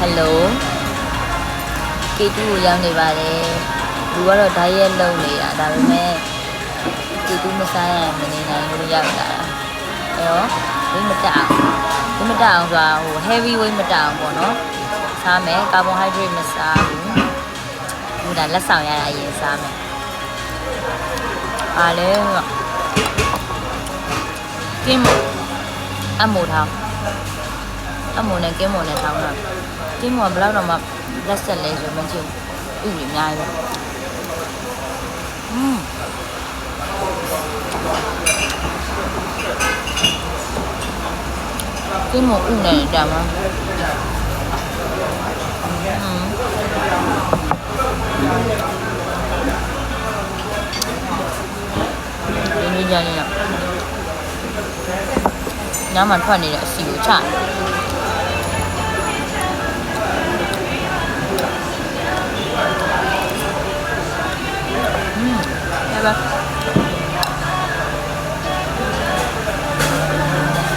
Hello ကေတူကိုရောက်နေပါတယ်လူကတော့ဓာတ်ရက်လုံနေတာဒါပေမဲ့ကေတူမစားရမနေနိုင်လို့ရောက်လာတာအဲ့တော့ဝိမတက်အောင်ဆိုတာဟို heavy weight မတက်အောင်ပေါ့နော်စားမယ် carbohydrate မစားဘူးဒီဒါလက်ဆောင်ရတာအရင်စားမယ်အားလဲကင်းမအမိုထောင်းအမိုနဲ့ကင်းမနဲ့ထောင်းတာကင်းမဘယ်လောက်တော့မှလက်ဆက်လဲဆိုမကြည့်ဘူးဥပဒေအများကြီးပဲကင်းမဥနဲ့တာမဒီနေ့ကြရင်ညမှာထွက်နေတဲ့အစီကိုချ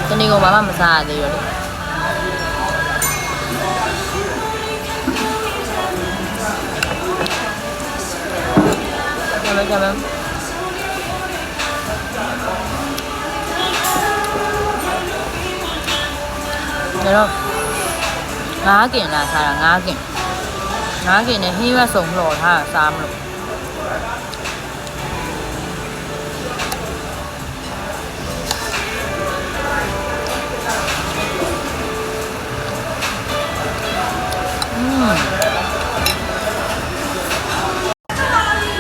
တနေ့ကဘာမှမစားရသေးရောလေကြမ်းတော့ငါးကင်လာစားတာငါးကင်နဲ့ဟင်းရွက်စုံလှော်ထားတာစားမလို့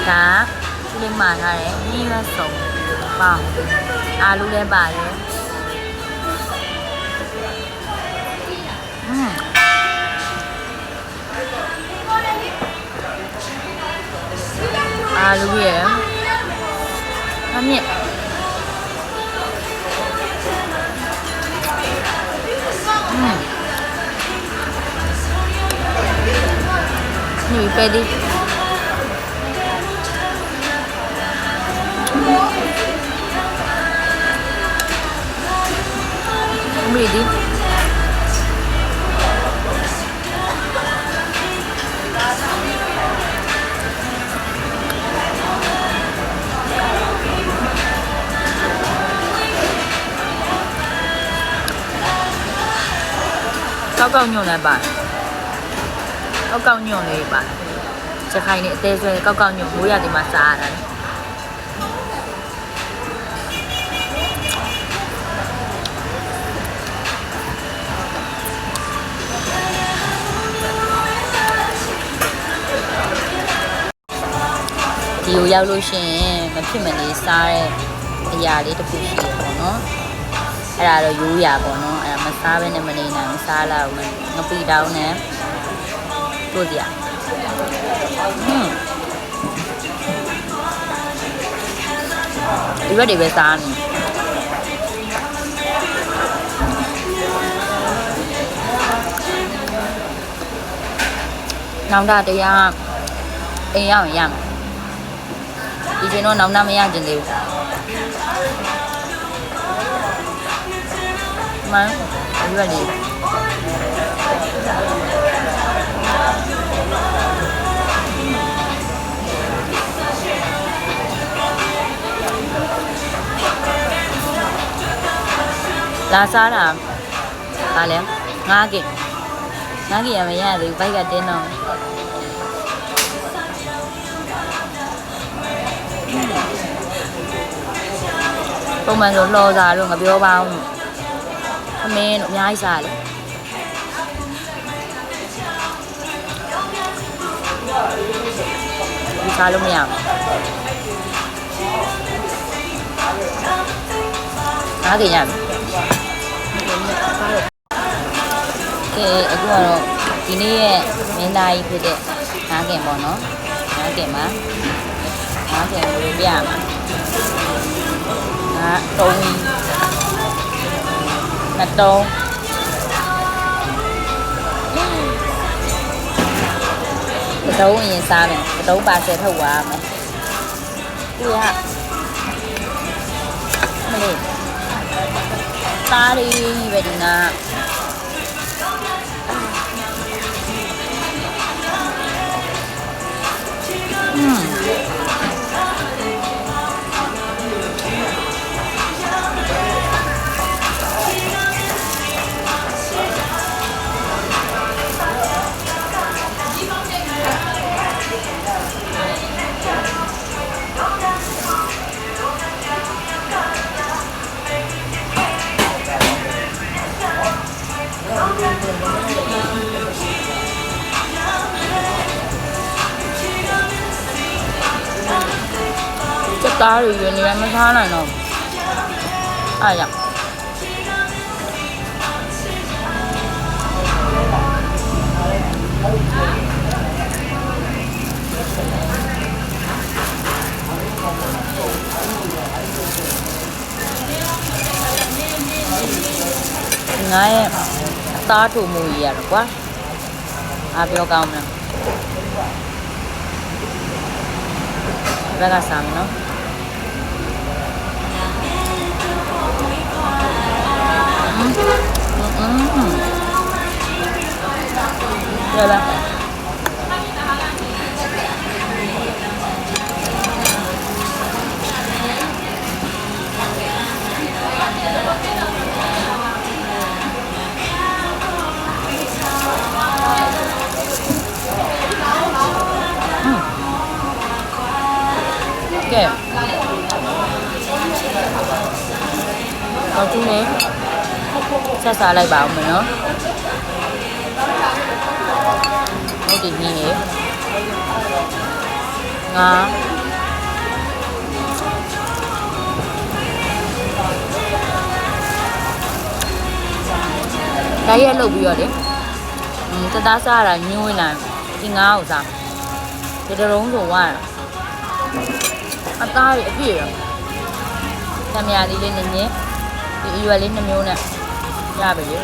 ဒါဒီလေးမှာထားတယ်ဟင်းရွက်စုံပေါင်းအာလူလည်းပါတယ်အာလူရဲ့အမြင့်นี่ไปดิไม่ดิကောက်ညွန့်လည်းပါကောက်ညွန့်လေးပါစခိုင်းနဲ့အသေးဆွဲကောက်ညွန့်မိုးရဒီမှာစားရတယ်ဒီကိုရောက်လို့ရှိရင်မဖြစ်မနေစားတဲ့အရာလေးတစ်ခုရှိတယ်ပေါ့နော်အဲ့ဒါတော့ရိုးရာပေါ့နော်အဲ့ဒါမစားဘဲနဲ့မနေနိုင်ဘူးစားလာဦးငပိတောင်းနဲ့တို့ကြဒီဘက်တွေပဲစားနေနောင်တတရားအိမ်ရောက်ရမယ်ဒီချိန်တော့နောင်တမရကျင်သေးဘူးမှန်ဒီဘက်လေးလာစားတာဒါလဲငါးကင်ရမရသေးဘူးဘိုက်ကတင်းတော့ပုံမှန်ဆိုလှော်စားလို့ငါပြောပါဦးအမင်းတို့အများကြီးစားလေဒီစားလို့မရဘူးငါးကင်ရမယ်ကဲအခုကတော့ဒီနေ့ရဲ့မင်းသားကြီးဖြစ်တဲ့ငါးကင်ပေါ့နော်ငါးကင်ကိုပြရမှာငါတုံးနှစ်တုံးတုံးရင်စားမယ်တုံးပါဆယ်ထုတ်သွားမယ်ဒီကမလေးသားလေးပဲဒီနာ သားတွေရွေးနေမစားနိုင်တော့အားရငါရဲ့အသားထုံမှုကြီးရတော့ကွာအားပြောကောင်းမလားဘက်ကစားမယ်နော်ရလားကဲတော့သူနေဆက်စားလိုက်ပါဦးမယ်နော်ဟုတ်တယ်ညီငါဒါရက်လုပ်ပြီးတော့လေတသားစားတာညှိုးဝင်လာဒီငါ့ကိုစားဒီတရုံးဆိုဝါအသားရအပြည့်ရသမ ्या လေးလေးနည်းနည်းဒီအရွယ်လေးနှမျိုးနဲ့ရပါလေ